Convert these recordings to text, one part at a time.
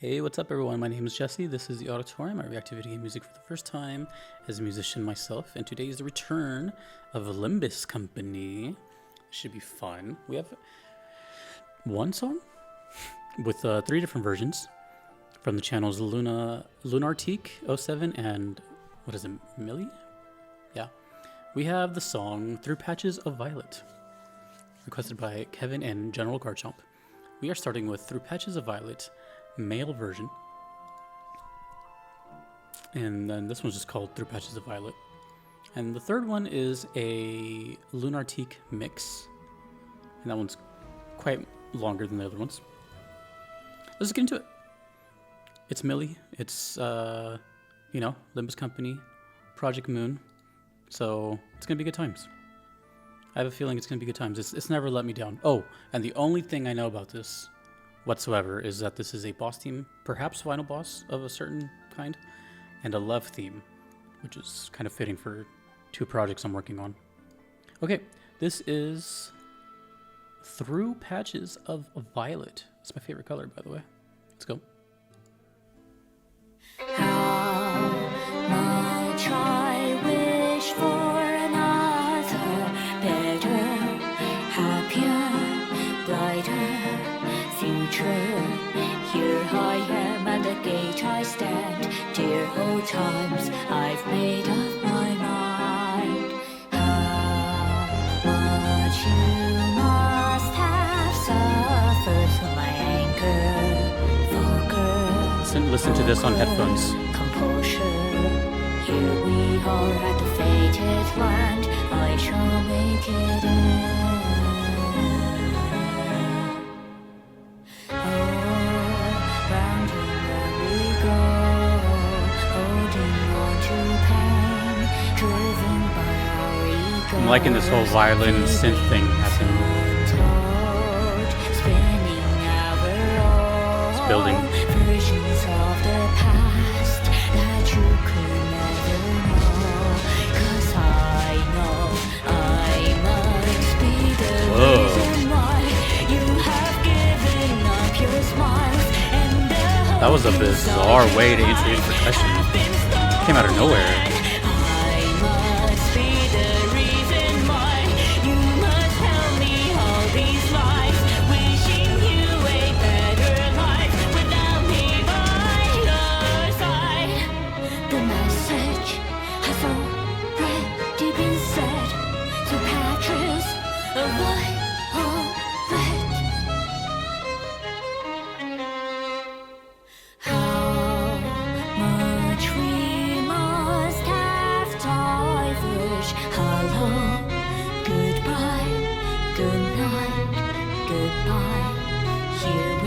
Hey, what's up everyone? My name is Jesse. This is the Auditorium. I react to video game music for the first time as a musician myself, and today is the return of Limbus Company. Should be fun. We have one song with 3 different versions from the channels Lunartique07 and what is it, Millie? Yeah. We have the song Through Patches of Violet, requested by Kevin and General Garchomp. We are starting with Through Patches of Violet, male version, and then this one's just called Through Patches of Violet, and the third one is a Lunartique mix, and that one's quite longer than the other ones. Let's get into it. It's Millie. It's Limbus Company, Project Moon, so it's gonna be good times. I have a feeling it's gonna be good times. It's never let me down. Oh, and the only thing I know about this whatsoever is that this is a boss theme, perhaps final boss of a certain kind, and a love theme, which is kind of fitting for 2 projects I'm working on. Okay, this is Through Patches of Violet. It's my favorite color, by the way. Let's go. How much I wish for another better, happier, brighter future. Here I am at the gate I stand. Dear old times, I've made up my mind. How much you must have suffered for my anger, vulgar. Listen to this on headphones. Composure. Here we are at the fated land. I shall make it in. I'm liking this whole violin synth thing happening. It's building. Versions of the past that you could never know. 'Cause I know I must be the reason why you have given up your smiles and the That was a bizarre way to introduce percussion. Came out of nowhere.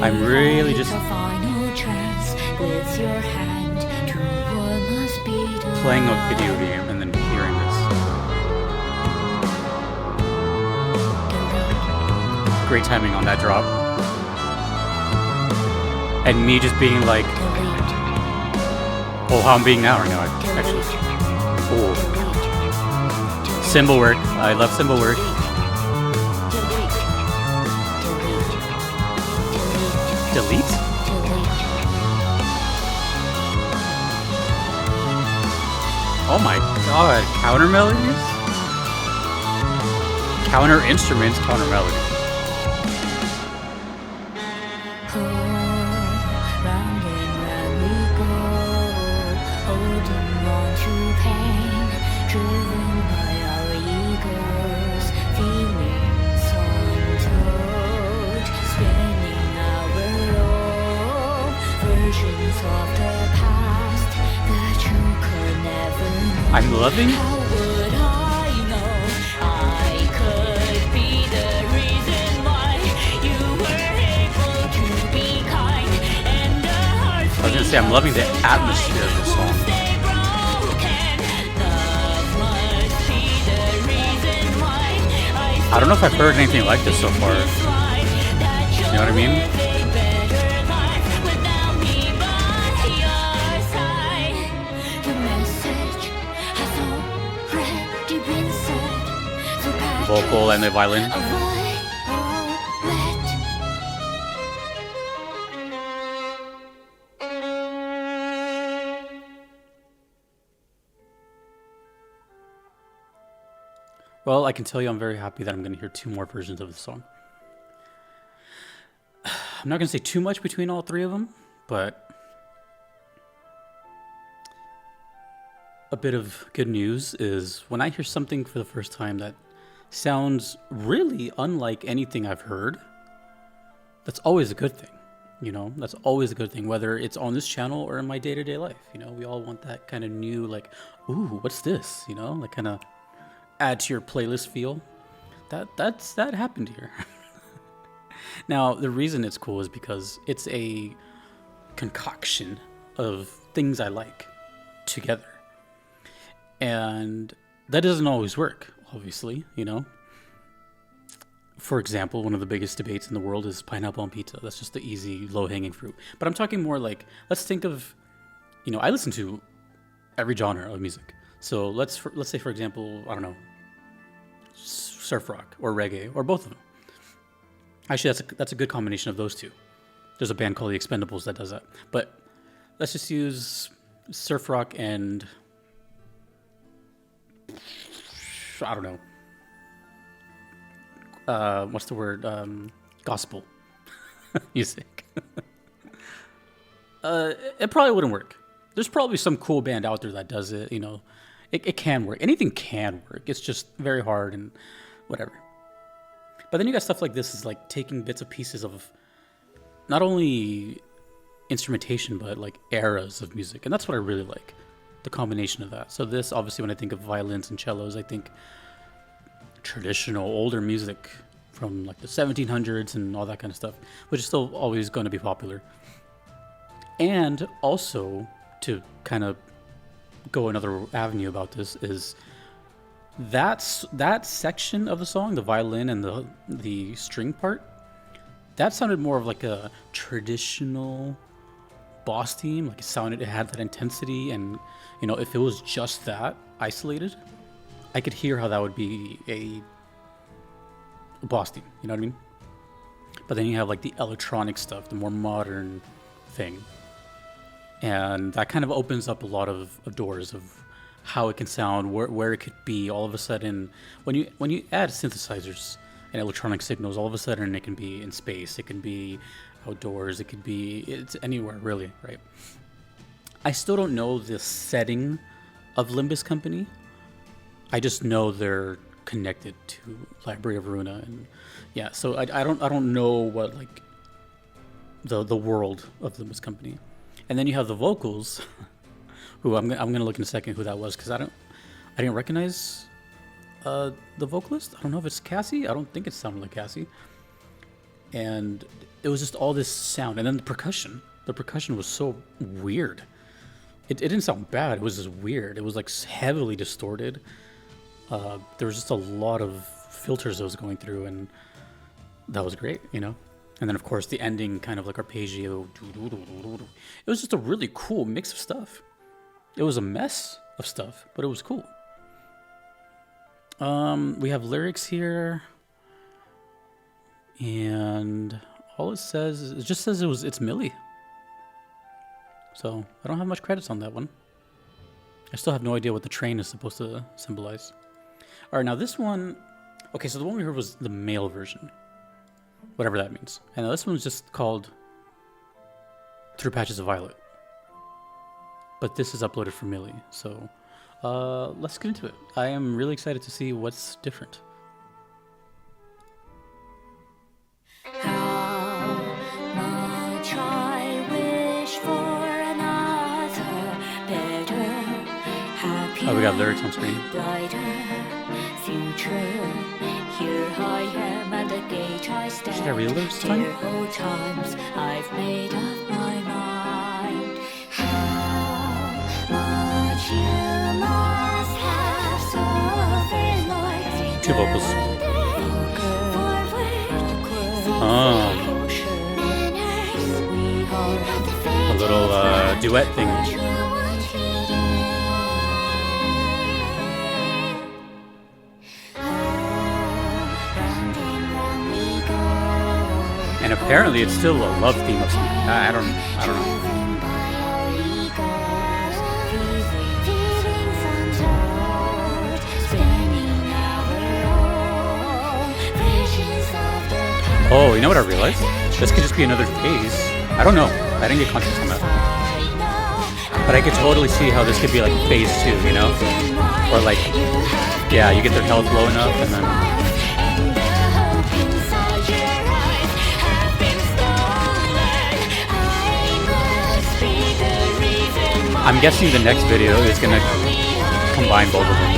I'm really just playing a video game and then hearing this. Great timing on that drop. And me just being like, oh, how I'm being now right now, actually. Oh. Cymbal work. I love cymbal work. Delete? Oh my god, counter melodies? Counter instruments, counter melodies. Round and round we go, holding on to pain, driven by our egos, feelings untold, spinning versions of the past that you could never know. I'm loving. How would I know I could be the reason why you were able to be kind and the hearts I was gonna say, I'm loving the atmosphere of the song. I don't know if I've heard anything like this so far. You know what I mean? Vocal and the violin. Well, I can tell you I'm very happy that I'm going to hear 2 more versions of the song. I'm not going to say too much between all 3 of them, but a bit of good news is when I hear something for the first time that sounds really unlike anything I've heard, that's always a good thing. You know, that's always a good thing, whether it's on this channel or in my day-to-day life. You know, we all want that kind of new, like, ooh, what's this? You know, like kind of add to your playlist feel. That happened here. Now, the reason it's cool is because it's a concoction of things I like together. And that doesn't always work, obviously, you know. For example, one of the biggest debates in the world is pineapple on pizza. That's just the easy, low-hanging fruit. But I'm talking more like, let's think of, you know, I listen to every genre of music. So let's say, for example, I don't know, surf rock or reggae or both of them. Actually, that's a good combination of those two. There's a band called The Expendables that does that. But let's just use surf rock and, I don't know, what's the word? Gospel music. It probably wouldn't work. There's probably some cool band out there that does it. You know, it can work. Anything can work. It's just very hard and whatever. But then you got stuff like this is like taking bits and pieces of not only instrumentation but like eras of music, and that's what I really like. The combination of that. So this, obviously, when I think of violins and cellos, I think traditional older music from like the 1700s and all that kind of stuff, which is still always going to be popular. And also, to kind of go another avenue about this, is that section of the song, the violin and the string part, that sounded more of like a traditional boss theme. Like it had that intensity, and you know, if it was just that isolated, I could hear how that would be a boss theme, you know what I mean? But then you have like the electronic stuff, the more modern thing. And that kind of opens up a lot of doors of how it can sound, where it could be. All of a sudden, when you add synthesizers and electronic signals, all of a sudden it can be in space, it can be outdoors, it's anywhere really, right? I still don't know the setting of Limbus Company. I just know they're connected to Library of Runa, and yeah. So I don't know what like the world of Limbus Company, and then you have the vocals, who I'm gonna look in a second who that was, because I didn't recognize the vocalist. I don't know if it's Cassie. I don't think it sounded like Cassie. And it was just all this sound, and then the percussion. The percussion was so weird. It didn't sound bad. It was just weird. It was like heavily distorted. There was just a lot of filters I was going through, and that was great, you know? And then, of course, the ending kind of like arpeggio. It was just a really cool mix of stuff. It was a mess of stuff, but it was cool. We have lyrics here, and all it just says it's Millie. So I don't have much credits on that one. I still have no idea what the train is supposed to symbolize. All right, now this one, okay, so the one we heard was the male version, whatever that means. And this one's just called Through Patches of Violet. But this is uploaded for Millie, so let's get into it. I am really excited to see what's different. Oh, we got lyrics on screen. Should I read the lyrics this time? I've made up my mind. How much you must have suffered. Two vocals. A little duet thing. And apparently it's still a love theme of something. I don't know. Oh, you know what I realized? This could just be another phase. I don't know. I didn't get context on that. But I could totally see how this could be like phase 2, you know? Or like, yeah, you get their health low enough and then... I'm guessing the next video is gonna combine both of them.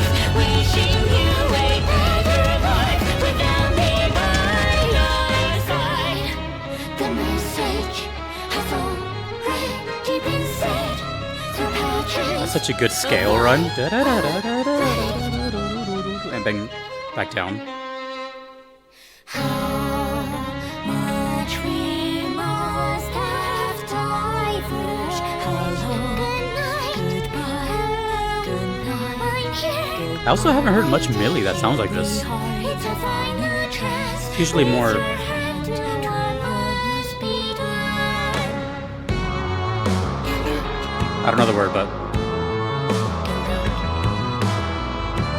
That's such a good scale run. And then back down. I also haven't heard much Millie that sounds like this. It's usually more... I don't know the word, but...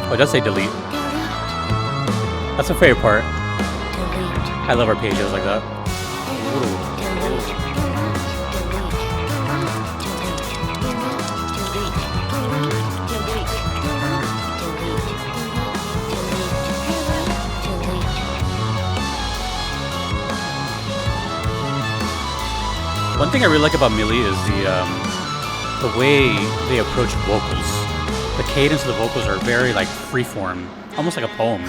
Oh, it does say delete. That's the favorite part. I love arpeggios like that. One thing I really like about Millie is the way they approach vocals. The cadence of the vocals are very like freeform, almost like a poem.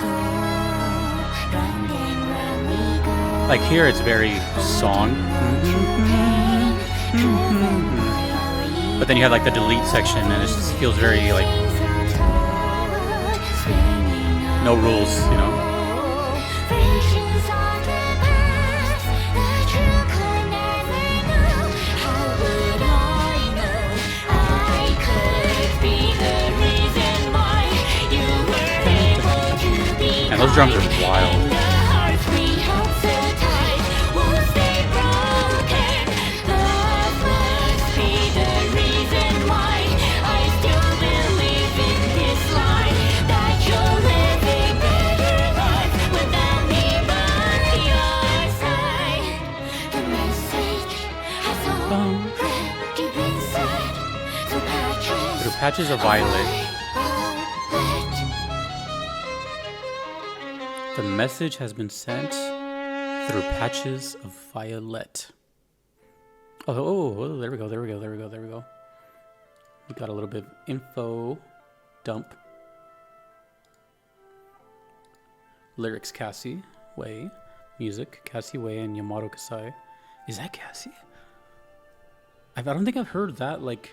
Like here, it's very song, but then you have like the delete section, and it just feels very like no rules, you know. And those drums are wild. Through patches of violet. The message has been sent through patches of violet. Oh, there we go. We got a little bit of info dump. Lyrics Cassie Way. Music Cassie Way and Yamato Kasai. Is that Cassie? I don't think I've heard that like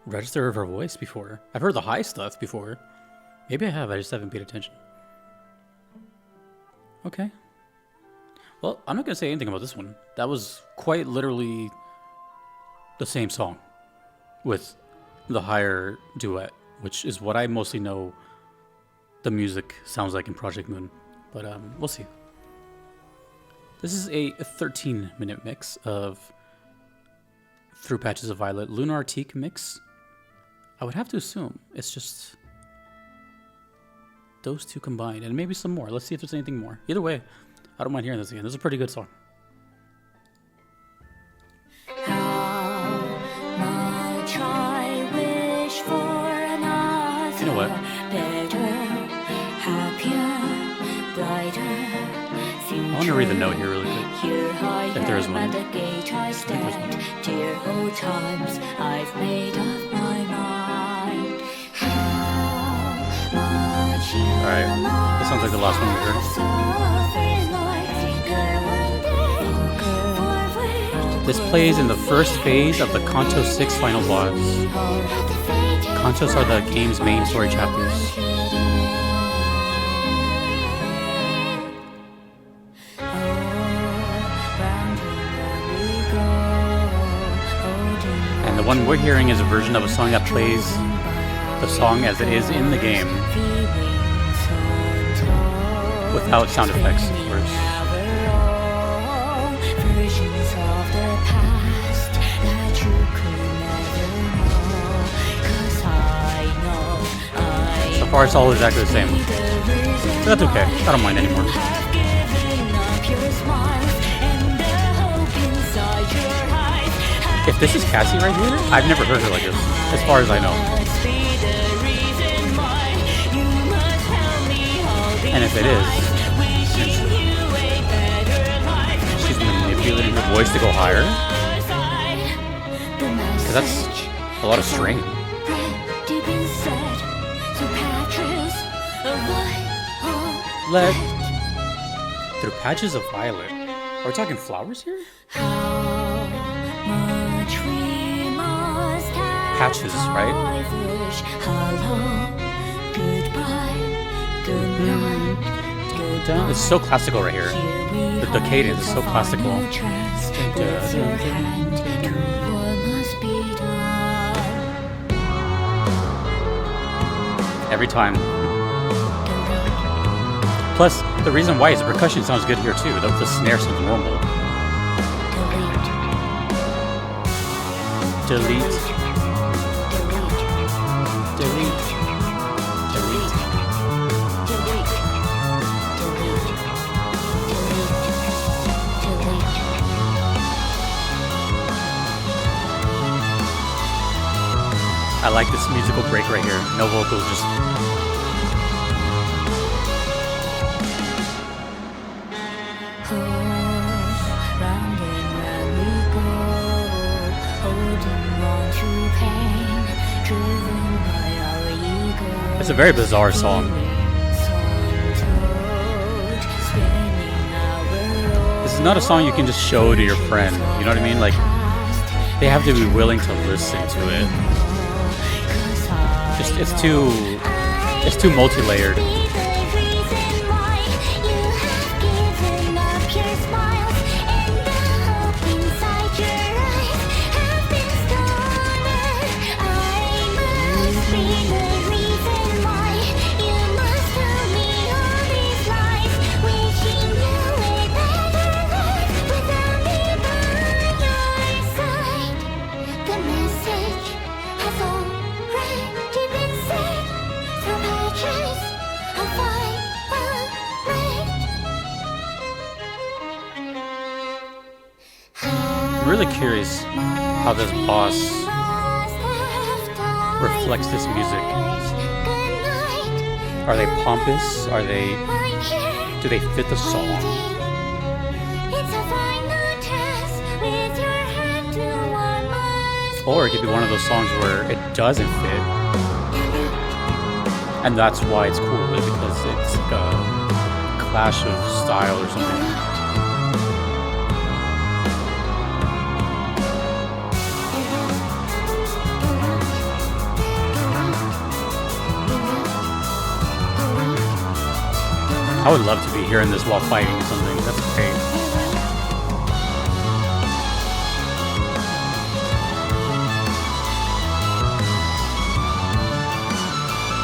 register of her voice before. I've heard the high stuff before. Maybe I have, I just haven't paid attention. Okay. Well, I'm not going to say anything about this one. That was quite literally the same song with the higher duet, which is what I mostly know the music sounds like in Project Moon. But we'll see. This is a 13-minute mix of Through Patches of Violet, Lunartique mix. I would have to assume it's just those two combined, and maybe some more. Let's see if there's anything more. Either way, I don't mind hearing this again. This is a pretty good song. You know what? I want to read the note here really quick. If there is one. Alright, this sounds like the last one we heard. This plays in the first phase of the Kanto 6 final boss. Kantos are the game's main story chapters. And the one we're hearing is a version of a song that plays the song as it is in the game. Without sound effects, of course. So far, it's all exactly the same. But that's okay. I don't mind anymore. If this is Cassie right here, I've never heard her like this, as far as I know. And if it is, she's manipulating her voice to go higher. Because that's a lot of strain. Let through patches of violet. Are we talking flowers here? Patches, right? It's so classical right here. The cadence is so classical. Every time. Plus, the reason why is the percussion sounds good here too. The snare sounds normal. Delete. Delete. Delete. I like this musical break right here. No vocals, just. It's a very bizarre song. This is not a song you can just show to your friend. You know what I mean? Like, they have to be willing to listen to it. It's too multi-layered. I'm really curious how this boss reflects this music. Are they pompous? Do they fit the song? Or it could be one of those songs where it doesn't fit. And that's why it's cool, because it's like a clash of style or something. I would love to be hearing this while fighting something. That's great.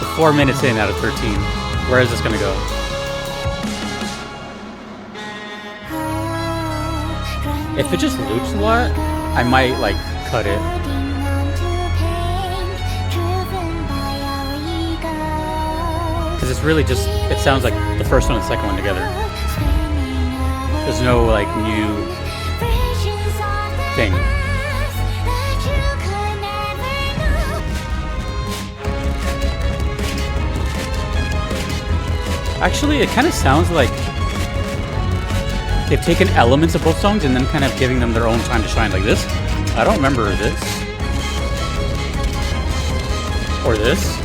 We're 4 minutes in out of 13. Where is this gonna go? If it just loops a lot, I might like cut it. It's really just, it sounds like the first one and the second one together. There's no like new thing. Actually, it kind of sounds like they've taken elements of both songs and then kind of giving them their own time to shine, like this. I don't remember this. Or this.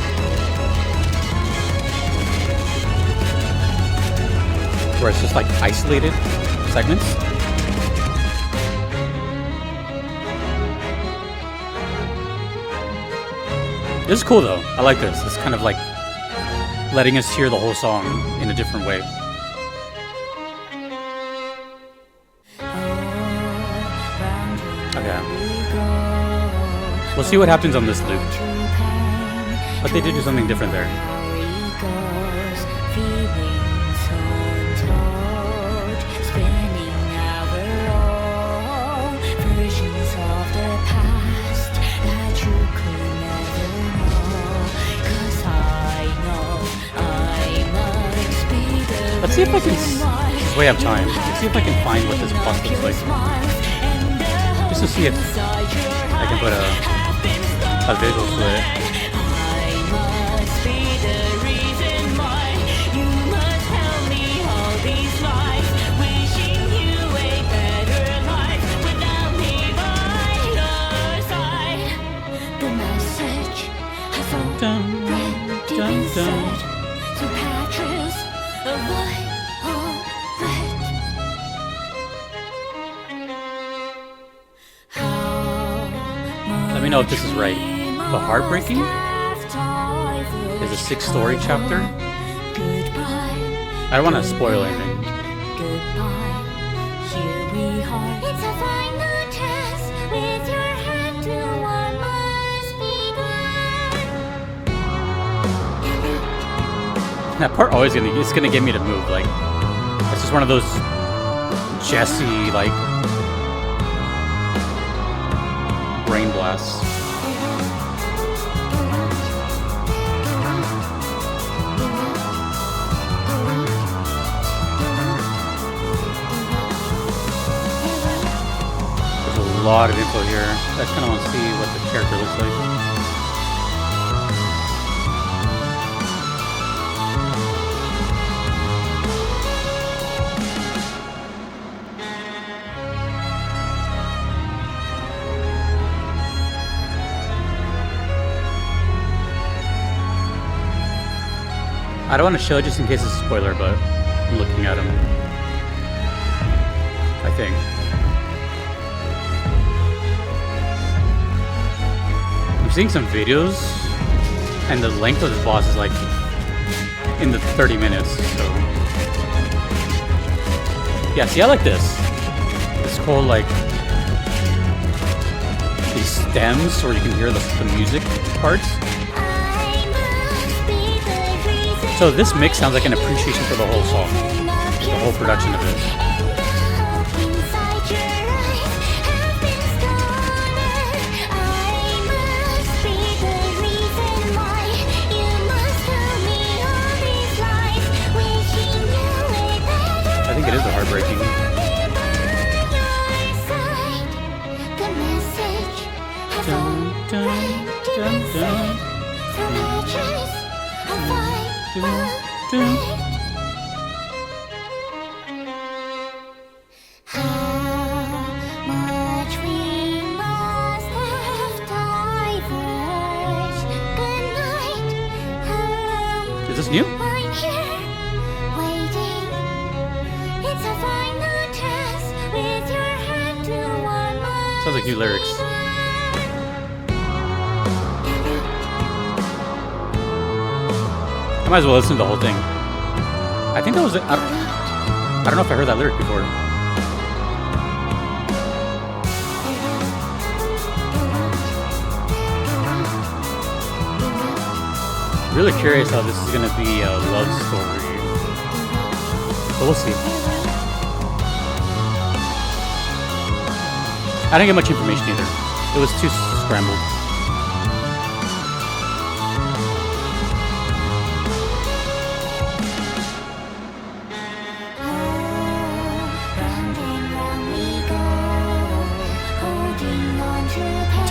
Where it's just like isolated segments. This is cool though. I like this. It's kind of like letting us hear the whole song in a different way. Okay. We'll see what happens on this loop. But they did do something different there. Let's see if I can, we have time. Let's see if I can find what this boss looks like. Just to see it. I can put a visual to it. I must be the reason why you must tell me all these lies, wishing you a better life without me by your side. The message has already been said, so patches of light all lit. Let me know if this is right. The Heartbreaking is a 6-story chapter. I don't want to spoil anything. Goodbye, here we are. It's a final test with your hand to what must be done. That part always it's gonna get me to move. Like, it's just one of those Jesse like brain blasts. There's a lot of info here. I just kind of want to see what the character looks like. I don't want to show it just in case it's a spoiler, but I'm looking at him. I think. I'm seeing some videos, and the length of this boss is like in the 30 minutes, so. Yeah, see, I like this. It's called like these stems where you can hear the music parts. So this mix sounds like an appreciation for the whole song, the whole production of it. I think it is the Heartbreaking. Dun, dun, dun, dun. Is this new? Sounds like new lyrics. I might as well listen to the whole thing. I think that was it. I don't know if I heard that lyric before. Really curious how this is going to be a love story. But we'll see. I didn't get much information either. It was too scrambled.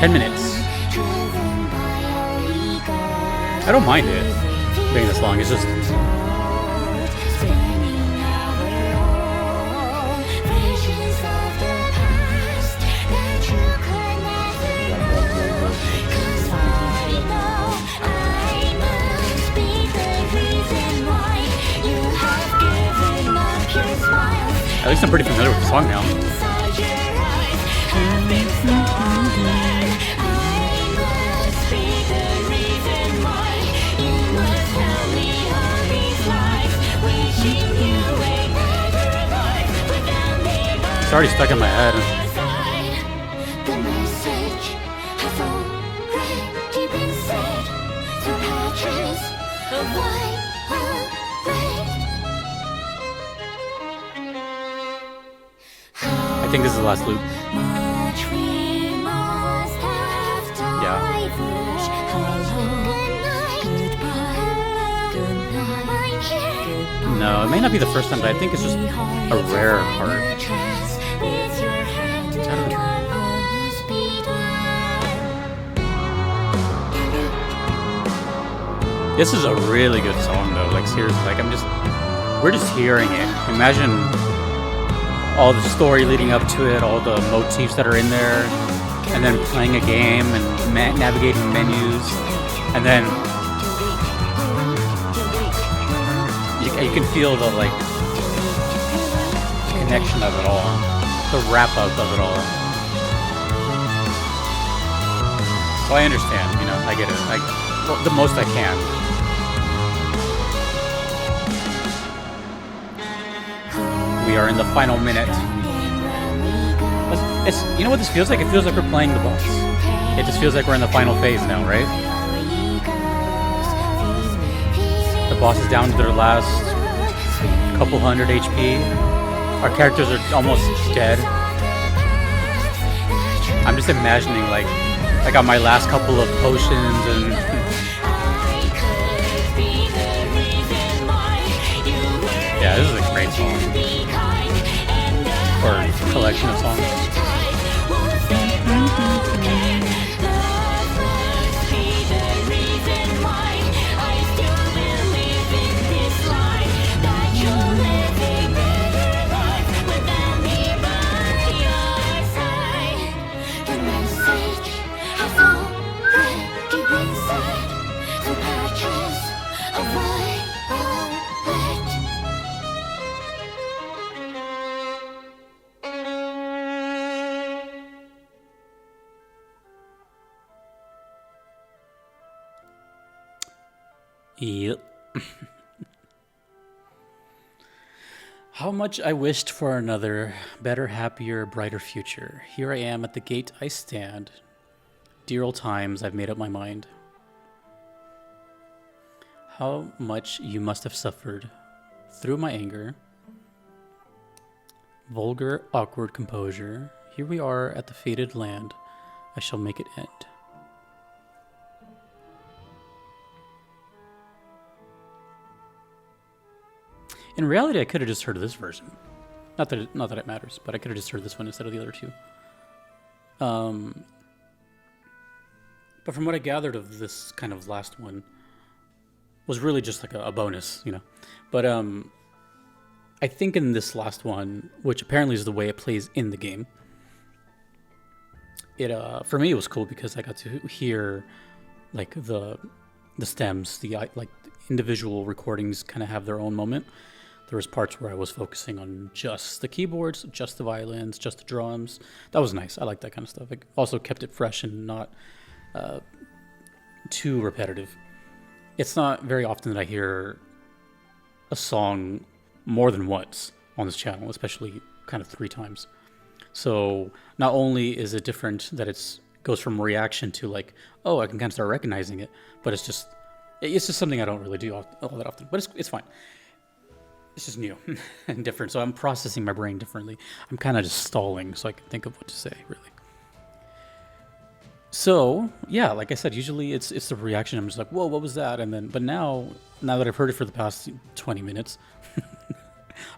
Minutes. I don't mind it being this long. It's just at least I'm pretty familiar with the song now. It's already stuck in my head. The message has already been said through patches of white I think this is the last loop. Yeah. No, it may not be the first time, but I think it's just a rare part. I don't know. This is a really good song, though. Like, seriously, like, we're just hearing it. Imagine all the story leading up to it, all the motifs that are in there, and then playing a game and navigating menus, and then you can feel the, like, connection of it all, the wrap-up of it all. So I understand, you know, I get it. Well, the most I can. We are in the final minute. You know what this feels like? It feels like we're playing the boss. It just feels like we're in the final phase now, right? The boss is down to their last couple hundred HP. Our characters are almost dead. I'm just imagining, like, I got my last couple of potions and... Yeah, this is a great song. Or collection of songs. Yep. How much I wished for another, better, happier, brighter future. Here I am at the gate I stand. Dear old times, I've made up my mind. How much you must have suffered through my anger. Vulgar, awkward composure. Here we are at the fated land. I shall make it end. In reality, I could have just heard this version. Not that it matters, but I could have just heard this one instead of the other two. But from what I gathered of this kind of last one, was really just like a bonus, you know. But I think in this last one, which apparently is the way it plays in the game, it for me it was cool because I got to hear like the stems, the like individual recordings kind of have their own moment. There was parts where I was focusing on just the keyboards, just the violins, just the drums. That was nice. I like that kind of stuff. It also kept it fresh and not too repetitive. It's not very often that I hear a song more than once on this channel, especially kind of 3 times. So not only is it different that it goes from reaction to like, oh, I can kind of start recognizing it, but it's just something I don't really do all that often. But it's fine. It's just new and different, so I'm processing my brain differently. I'm kind of just stalling so I can think of what to say, really. So, yeah, like I said, usually it's the reaction. I'm just like, whoa, what was that? And then, but now that I've heard it for the past 20 minutes,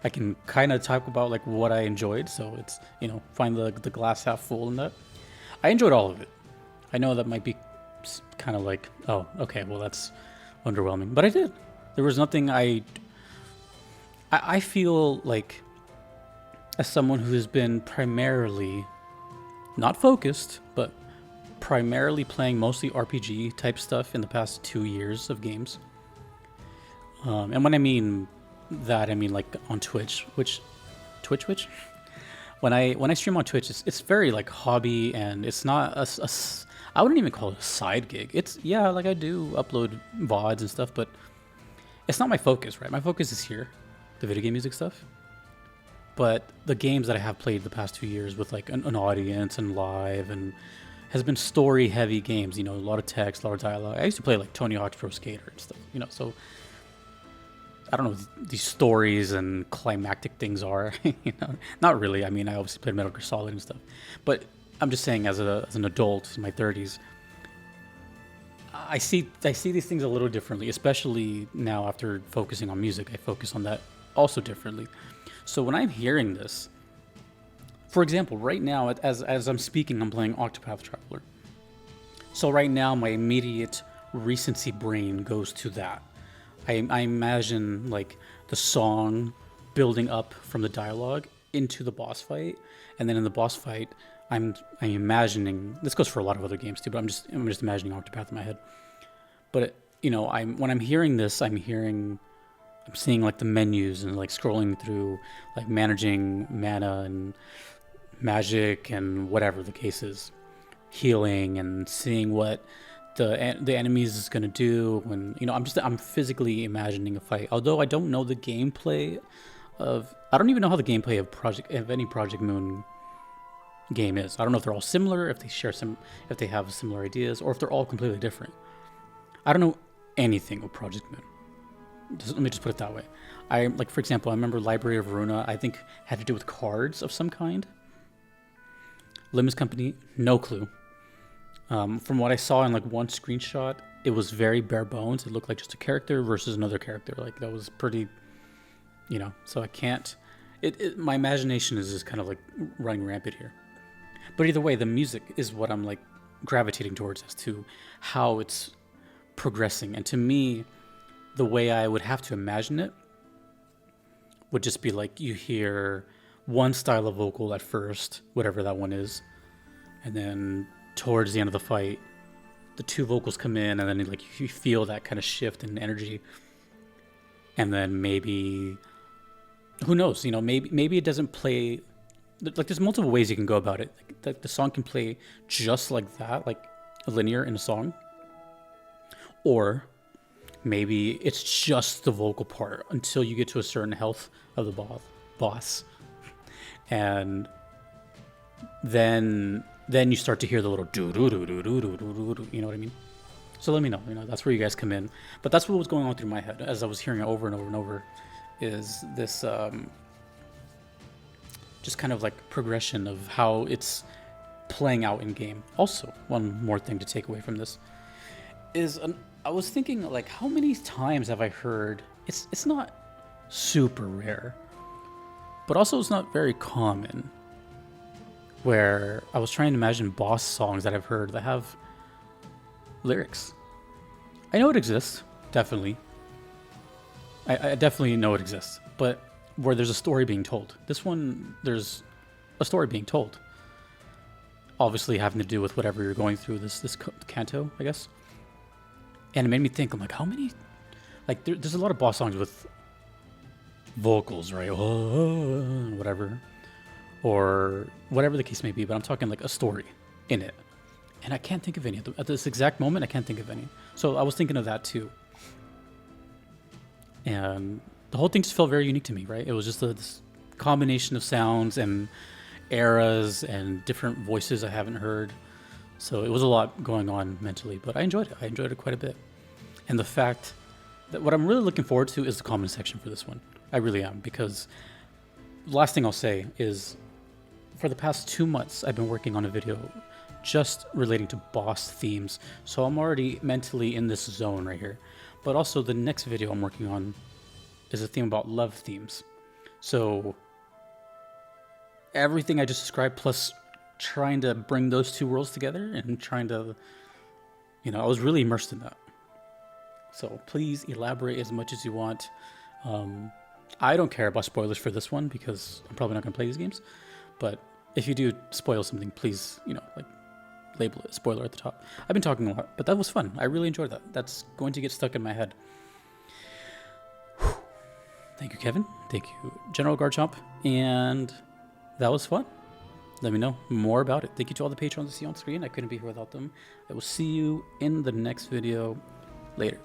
I can kind of talk about like what I enjoyed. So it's, you know, find the glass half full in that. I enjoyed all of it. I know that might be kind of like, oh, okay, well, that's underwhelming. But I did. There was nothing I feel like, as someone who has been primarily, not focused, but primarily playing mostly RPG type stuff in the past 2 years of games. And when I mean that, I mean like on Twitch, Twitch? When I stream on Twitch, it's very like hobby, and it's not I wouldn't even call it a side gig. It's, yeah, like I do upload VODs and stuff, but it's not my focus, right? My focus is here. The video game music stuff, but the games that I have played the past 2 years with like an audience and live and has been story heavy games, you know, a lot of text, a lot of dialogue. I used to play like Tony Hawk's Pro Skater and stuff, you know, so I don't know what these stories and climactic things are, you know, not really. I mean, I obviously played Metal Gear Solid and stuff, but I'm just saying as an adult in my 30s, I see these things a little differently, especially now after focusing on music. I focus on that also differently. So when I'm hearing this, for example, right now, as I'm speaking, I'm playing Octopath Traveler. So right now, my immediate recency brain goes to that. I imagine like the song building up from the dialogue into the boss fight, and then in the boss fight, I'm imagining, this goes for a lot of other games too, but I'm just imagining Octopath in my head. But when I'm hearing this, I'm seeing like the menus and like scrolling through, like managing mana and magic and whatever the case is, healing, and seeing what the enemies is gonna do. When I'm physically imagining a fight. Although I don't know the gameplay I don't even know how the gameplay of any Project Moon game is. I don't know if they're all similar, if they have similar ideas, or if they're all completely different. I don't know anything of Project Moon. Let me just put it that way. For example, I remember Library of Verona, I think had to do with cards of some kind. Limbus Company, no clue. From what I saw in like one screenshot, it was very bare bones. It looked like just a character versus another character. Like that was pretty, so I can't, my imagination is just kind of like running rampant here. But either way, the music is what I'm like gravitating towards as to how it's progressing. And to me, the way I would have to imagine it would just be like you hear one style of vocal at first, whatever that one is, and then towards the end of the fight, the two vocals come in, and then like you feel that kind of shift in energy, and then maybe, who knows, maybe it doesn't play, like there's multiple ways you can go about it. Like, the song can play just like that, like linear in a song, or maybe it's just the vocal part until you get to a certain health of the boss, and then you start to hear the little do do do do do do do do. You know what I mean? So let me know. That's where you guys come in. But that's what was going on through my head as I was hearing it over and over and over. Is this just kind of like progression of how it's playing out in game. Also, one more thing to take away from this is I was thinking, like, how many times have I heard, it's not super rare, but also it's not very common, where I was trying to imagine boss songs that I've heard that have lyrics. I know it exists, definitely. I definitely know it exists, but where there's a story being told. This one, there's a story being told. Obviously having to do with whatever you're going through, this canto, I guess. And it made me think, I'm like, how many, like, there's a lot of boss songs with vocals, right? Oh, whatever. Or whatever the case may be, but I'm talking like a story in it. And I can't think of any. At this exact moment, I can't think of any. So I was thinking of that too. And the whole thing just felt very unique to me, right? It was just this combination of sounds and eras and different voices I haven't heard. So it was a lot going on mentally, but I enjoyed it. I enjoyed it quite a bit. And the fact that what I'm really looking forward to is the comment section for this one. I really am, because the last thing I'll say is for the past 2 months, I've been working on a video just relating to boss themes. So I'm already mentally in this zone right here. But also the next video I'm working on is a theme about love themes. So everything I just described, plus trying to bring those two worlds together and trying to, I was really immersed in that. So please elaborate as much as you want. I don't care about spoilers for this one because I'm probably not going to play these games. But if you do spoil something, please, like label it spoiler at the top. I've been talking a lot, but that was fun. I really enjoyed that. That's going to get stuck in my head. Whew. Thank you, Kevin. Thank you, General Garchomp. And that was fun. Let me know more about it. Thank you to all the patrons you see on screen. I couldn't be here without them. I will see you in the next video later.